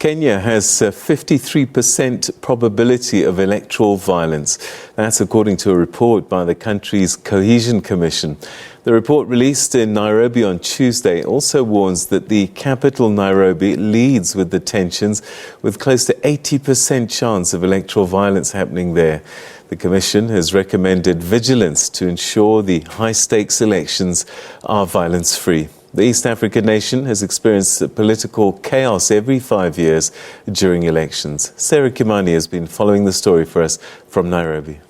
Kenya has a 53% probability of electoral violence. That's according to a report by the country's Cohesion Commission. The report released in Nairobi on Tuesday also warns that the capital, Nairobi, leads with the tensions, with close to 80% chance of electoral violence happening there. The Commission has recommended vigilance to ensure the high-stakes elections are violence-free. The East African nation has experienced political chaos every 5 years during elections. Sarah Kimani has been following the story for us from Nairobi.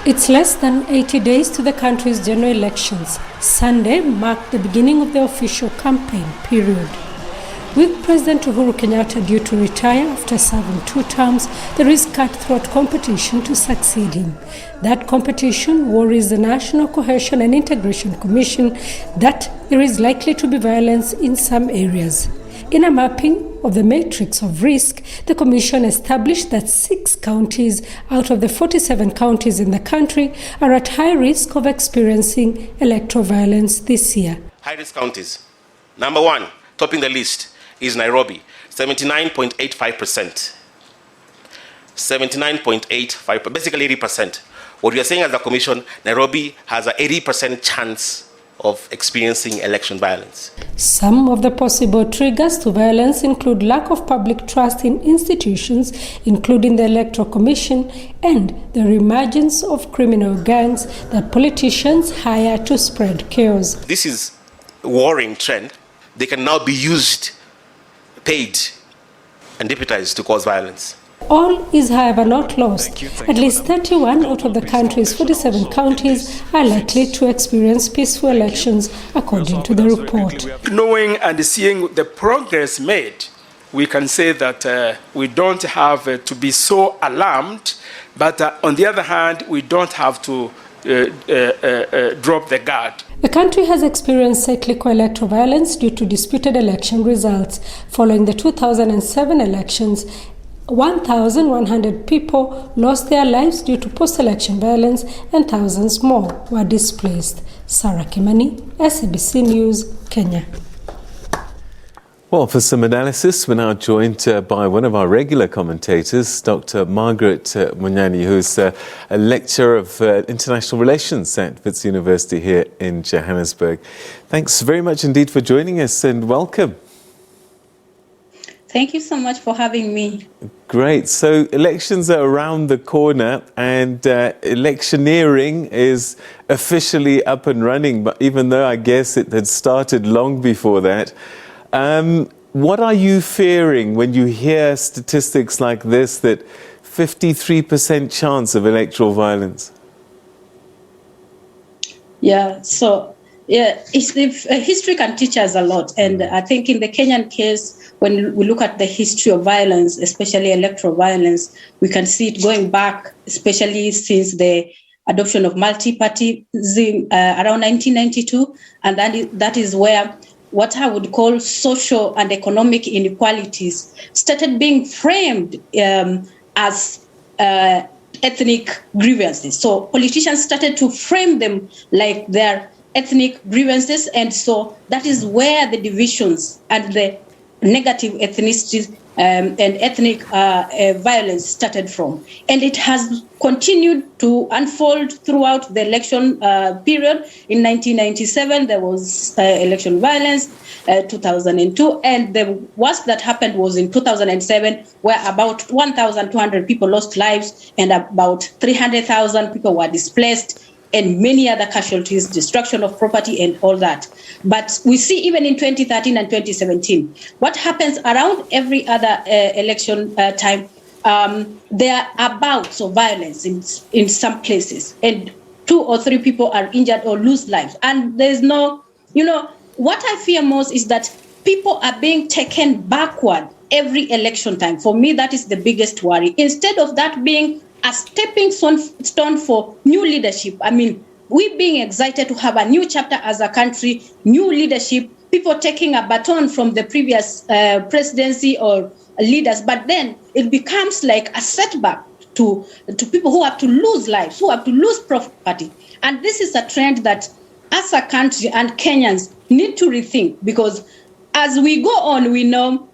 It's less than 80 days to the country's general elections. Sunday marked the beginning of the official campaign period. With President Uhuru Kenyatta due to retire after serving 2 terms, there is cutthroat competition to succeed him. That competition worries the National Cohesion and Integration Commission that there is likely to be violence in some areas. In a mapping of the matrix of risk, the Commission established that 6 counties out of the 47 counties in the country are at high risk of experiencing electoral violence this year. High-risk counties. Number 1, topping the list, is Nairobi, 79.85%. 79.85%, basically 80%. What we are saying as a commission, Nairobi has an 80% chance of experiencing election violence. Some of the possible triggers to violence include lack of public trust in institutions, including the Electoral Commission, and the reemergence of criminal gangs that politicians hire to spread chaos. This is a worrying trend. They can now be used, paid, and deputized to cause violence. All is, however, not lost. At least 31 out of the country's 47 counties are likely to experience peaceful elections, according to the report. Knowing and seeing the progress made, we can say that we don't have to be so alarmed, but on the other hand, we don't have to drop the guard. The country has experienced cyclical electoral violence due to disputed election results. Following the 2007 elections, 1,100 people lost their lives due to post-election violence and thousands more were displaced. Sarah Kimani, SABC News, Kenya. Well, for some analysis, we're now joined by one of our regular commentators, Dr. Margaret Monyani, who's a lecturer of international relations at Wits University here in Johannesburg. Thanks very much indeed for joining us and welcome. Thank you so much for having me. Great. So elections are around the corner and electioneering is officially up and running, but even though I guess it had started long before that. What are you fearing when you hear statistics like this, that 53% chance of electoral violence? History can teach us a lot. And I think in the Kenyan case, when we look at the history of violence, especially electoral violence, we can see it going back, especially since the adoption of multi-partyism around 1992. And that is where what I would call social and economic inequalities started being framed as ethnic grievances. So politicians started to frame them like their ethnic grievances, and so that is where the divisions and the negative ethnicities and ethnic violence started from. And it has continued to unfold throughout the election period. In 1997, there was election violence, 2002, and the worst that happened was in 2007, where about 1,200 people lost lives and about 300,000 people were displaced, and many other casualties, destruction of property and all that. But we see even in 2013 and 2017, what happens around every other election time, there are bouts of violence in some places, and 2 or 3 people are injured or lose lives. And there's no, what I fear most is that people are being taken backward every election time. For me, that is the biggest worry. Instead of that being a stepping stone for new leadership. I mean, we being excited to have a new chapter as a country, new leadership, people taking a baton from the previous presidency or leaders, but then it becomes like a setback to people who have to lose lives, who have to lose property. And this is a trend that as a country and Kenyans need to rethink, because as we go on, we know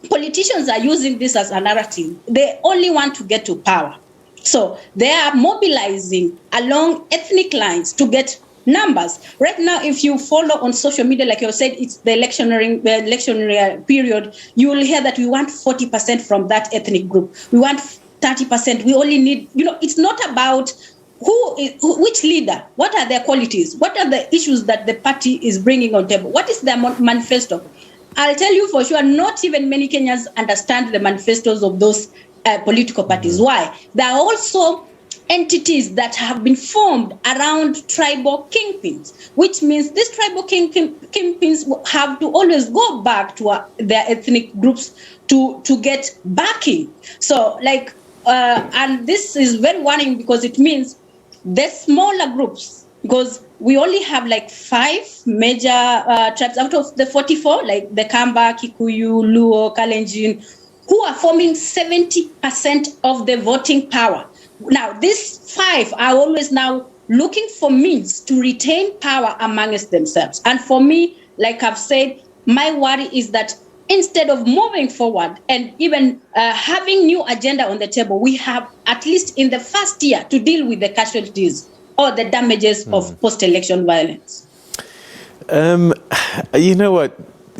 politicians are using this as a narrative. They only want to get to power. So they are mobilizing along ethnic lines to get numbers. Right now, if you follow on social media, like you said, it's the electionary period, you will hear that we want 40% from that ethnic group. We want 30%. We only need, it's not about which leader, what are their qualities, what are the issues that the party is bringing on table, what is their manifesto. I'll tell you for sure, not even many Kenyans understand the manifestos of those political parties. Why? There are also entities that have been formed around tribal kingpins, which means these tribal kingpins have to always go back to their ethnic groups to get backing. So, and this is very worrying because it means the smaller groups, because we only have 5 major tribes out of the 44, like the Kamba, Kikuyu, Luo, Kalenjin, who are forming 70% of the voting power. Now, these 5 are always now looking for means to retain power amongst themselves. And for me, like I've said, my worry is that instead of moving forward and even having new agenda on the table, we have, at least in the first year, to deal with the casualties or the damages of post-election violence. You know what?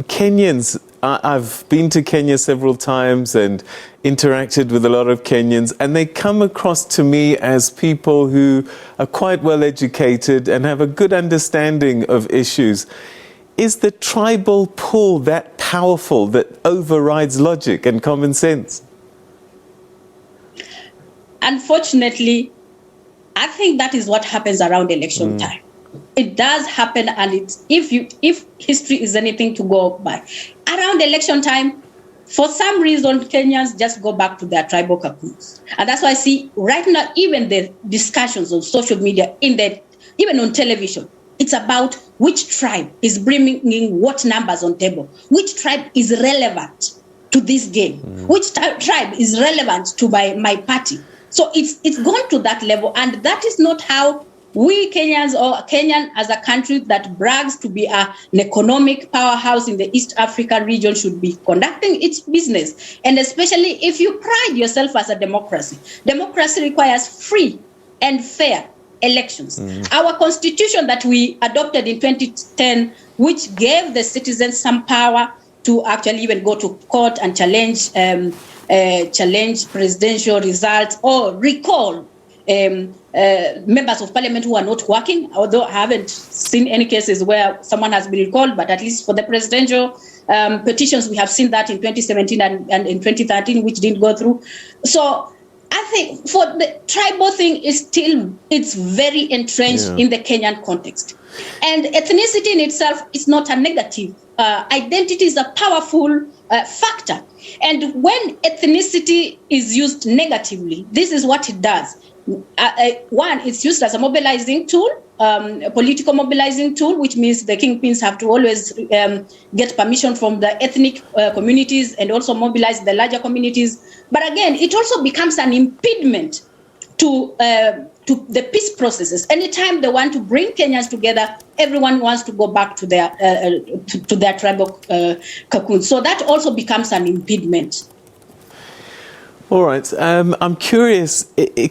Kenyans, I've been to Kenya several times and interacted with a lot of Kenyans, and they come across to me as people who are quite well educated and have a good understanding of issues. Is the tribal pull that powerful that overrides logic and common sense? Unfortunately, I think that is what happens around election time. It does happen, and it's if history is anything to go by, around election time, for some reason, Kenyans just go back to their tribal cocoons. And that's why I see right now, even the discussions on social media, even on television, it's about which tribe is bringing what numbers on table, which tribe is relevant to this game, which tribe is relevant to my party. So it's gone to that level, and that is not how we Kenyans, or Kenyan as a country that brags to be an economic powerhouse in the East Africa region, should be conducting its business. And especially if you pride yourself as a democracy. Democracy requires free and fair elections. Our constitution that we adopted in 2010, which gave the citizens some power to actually even go to court and challenge presidential results or recall members of parliament who are not working, although I haven't seen any cases where someone has been recalled, but at least for the presidential petitions, we have seen that in 2017 and in 2013, which didn't go through. So I think for the tribal thing it's very entrenched in the Kenyan context. And ethnicity in itself is not a negative. Identity is a powerful factor. And when ethnicity is used negatively, this is what it does. One, it's used as a mobilizing tool, a political mobilizing tool, which means the kingpins have to always get permission from the ethnic communities and also mobilize the larger communities. But again, it also becomes an impediment to the peace processes. Anytime they want to bring Kenyans together, everyone wants to go back to their tribal cocoon. So that also becomes an impediment. All right. I'm curious,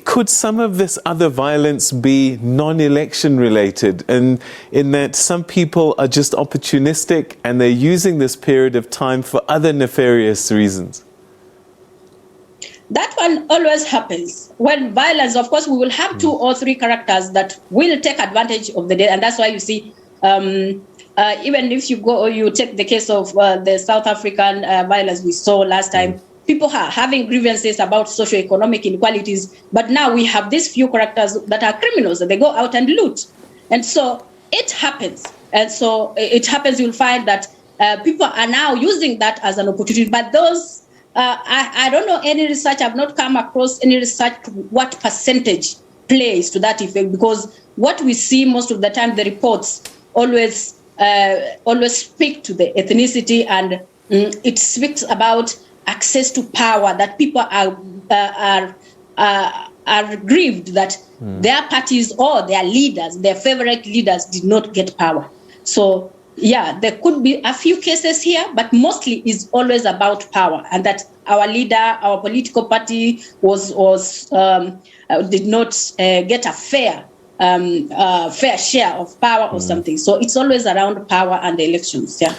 could some of this other violence be non-election related, and in that some people are just opportunistic and they're using this period of time for other nefarious reasons? That one always happens. When violence, of course, we will have 2 or 3 characters that will take advantage of the day. And that's why you see, even if you take the case of the South African violence we saw last time, people are having grievances about socioeconomic inequalities, but now we have these few characters that are criminals, that they go out and loot. And so it happens. And so it happens, you'll find that people are now using that as an opportunity. But those, I don't know any research, I've not come across any research what percentage plays to that effect, because what we see most of the time, the reports always speak to the ethnicity, and it speaks about access to power, that people are grieved that their parties or their leaders, their favorite leaders, did not get power. So yeah, there could be a few cases here, but mostly is always about power, and that our leader, our political party did not get a fair share of power or something. So it's always around power and the elections. Yeah.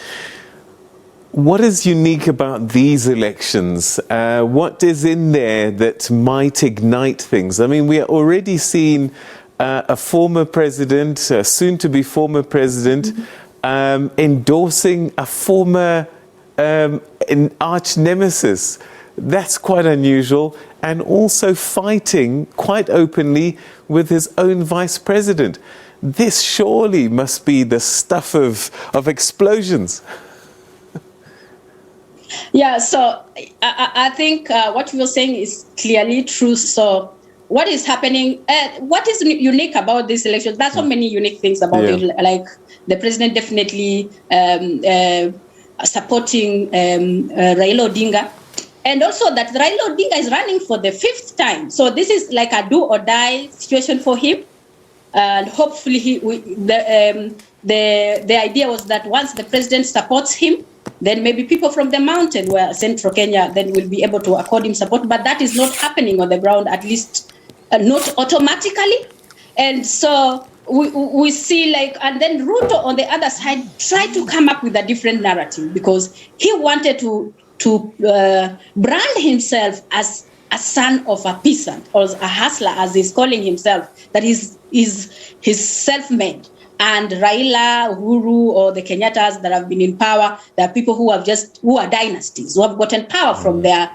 What is unique about these elections? What is in there that might ignite things? I mean, we are already seeing a former president, soon to be former president, endorsing a former arch nemesis. That's quite unusual, and also fighting quite openly with his own vice president. This surely must be the stuff of explosions. Yeah, so I think what you're saying is clearly true. So what is happening, what is unique about this election? There's so many unique things about it, like the president definitely supporting Raila Odinga, and also that Raila Odinga is running for the 5th time. So this is like a do or die situation for him. And hopefully the idea was that once the president supports him, then maybe people from the mountain, where central Kenya, then will be able to accord him support. But that is not happening on the ground, at least not automatically. And so we see and then Ruto on the other side tried to come up with a different narrative, because he wanted to brand himself as a son of a peasant, or a hustler, as he's calling himself, that is he's self-made. And Raila, Uhuru, or the Kenyattas that have been in power, there are people who are dynasties, who have gotten power from their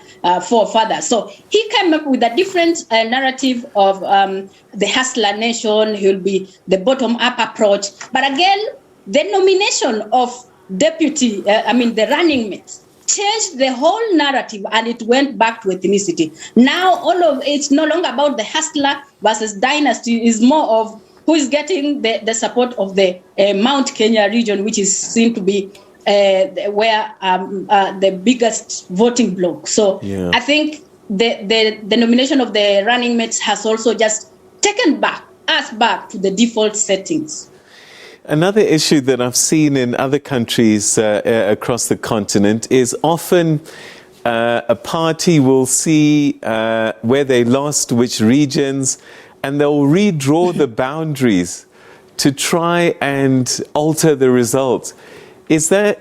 forefathers. So he came up with a different narrative of the hustler nation. He'll be the bottom-up approach. But again, the nomination of the running mates, changed the whole narrative, and it went back to ethnicity. Now it's no longer about the hustler versus dynasty. It's more of who is getting the support of the Mount Kenya region, which is seen to be where the biggest voting bloc. So I think the nomination of the running mates has also just taken us back to the default settings. Another issue that I've seen in other countries across the continent is often a party will see where they lost, which regions, and they'll redraw the boundaries to try and alter the result. Is there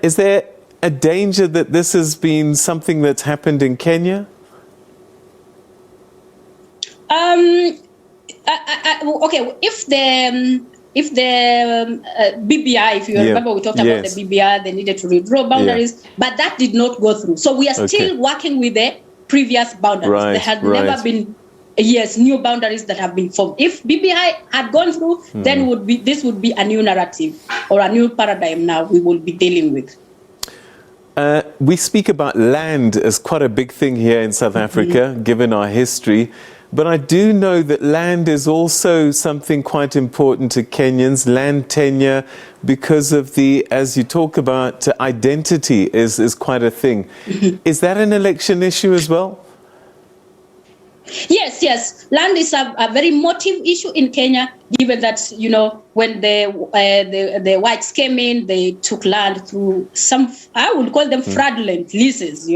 a danger that this has been something that's happened in Kenya? Okay, if the BBI, if you remember, we talked about the BBI, they needed to redraw boundaries, but that did not go through. So we are still working with the previous boundaries. There had never been new boundaries that have been formed. If BBI had gone through, then this would be a new narrative or a new paradigm now we will be dealing with. We speak about land as quite a big thing here in South Africa, given our history. But I do know that land is also something quite important to Kenyans, land tenure, because of as you talk about, identity is quite a thing. Is that an election issue as well? Yes. Land is a very motive issue in Kenya, given that, when the whites came in, they took land through some, I would call them fraudulent leases,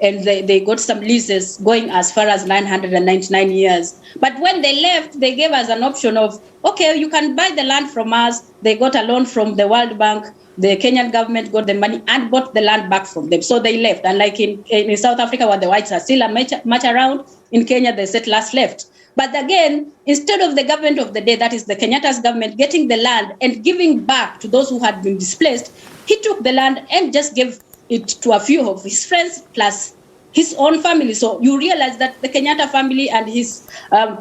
and they got some leases going as far as 999 years. But when they left, they gave us an option of, okay, you can buy the land from us. They got a loan from the World Bank. The Kenyan government got the money and bought the land back from them. So they left. And like in South Africa, where the whites are still much around, in Kenya, the settlers left. But again, instead of the government of the day, that is the Kenyatta's government, getting the land and giving back to those who had been displaced, he took the land and just gave it to a few of his friends plus his own family. So you realize that the Kenyatta family and his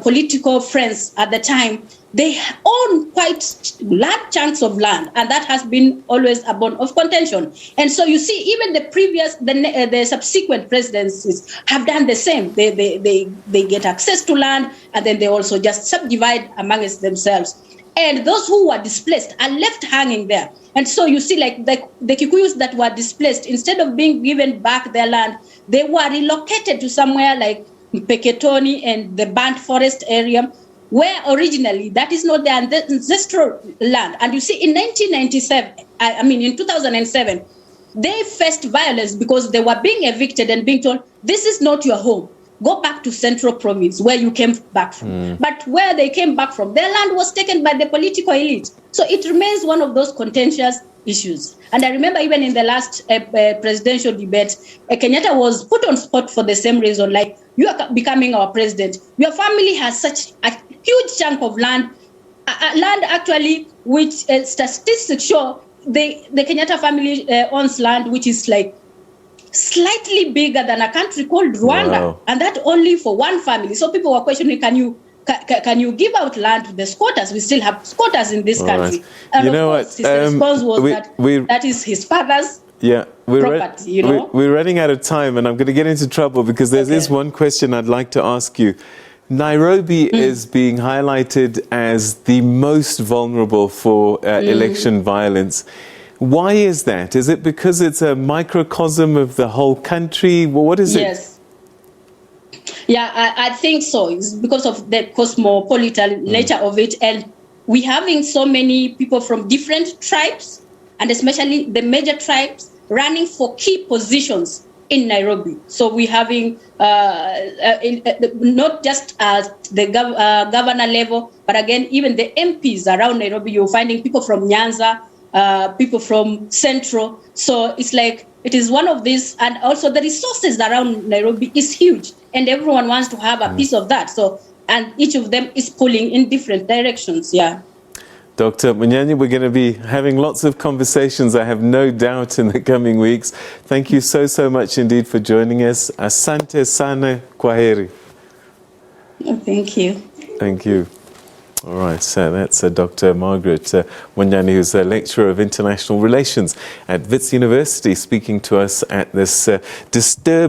political friends at the time, they own quite large chunks of land, and that has been always a bone of contention. And so you see, even the subsequent presidencies have done the same. They get access to land, and then they also just subdivide amongst themselves. And those who were displaced are left hanging there. And so you see, like the Kikuyus that were displaced, instead of being given back their land, they were relocated to somewhere like Mpeketoni and the burnt forest area, where originally that is not their ancestral land. And you see, in 1997, in 2007, they faced violence because they were being evicted and being told, this is not your home. Go back to Central Province, where you came back from. But where they came back from, their land was taken by the political elite. So it remains one of those contentious issues. And I remember even in the last presidential debate, Kenyatta was put on spot for the same reason, like, you are becoming our president. Your family has such a huge chunk of land, land actually, which statistics show the Kenyatta family owns land, which is like slightly bigger than a country called Rwanda. Wow. And that only for one family. So people were questioning, can you give out land to the squatters? We still have squatters in this country. Right. And you know of course, what? his response was that is his father's property, you know? We're running out of time, and I'm going to get into trouble because there's this one question I'd like to ask you. Nairobi is being highlighted as the most vulnerable for election violence. Why is that? Is it because it's a microcosm of the whole country? Well, what is it? Yes. Yeah, I think so. It's because of the cosmopolitan nature of it. And we're having so many people from different tribes, and especially the major tribes, running for key positions in Nairobi. So we're having not just at the governor level, but again, even the MPs around Nairobi, you're finding people from Nyanza, people from Central. So it's like, it is one of these, and also the resources around Nairobi is huge, and everyone wants to have a piece of that. So, and each of them is pulling in different directions, yeah. Dr. Monyani, we're going to be having lots of conversations, I have no doubt, in the coming weeks. Thank you so much indeed for joining us. Asante sana, kwaheri. Thank you. Thank you. All right, so that's Dr. Margaret Monyani, who's a lecturer of international relations at Wits University, speaking to us at this disturbed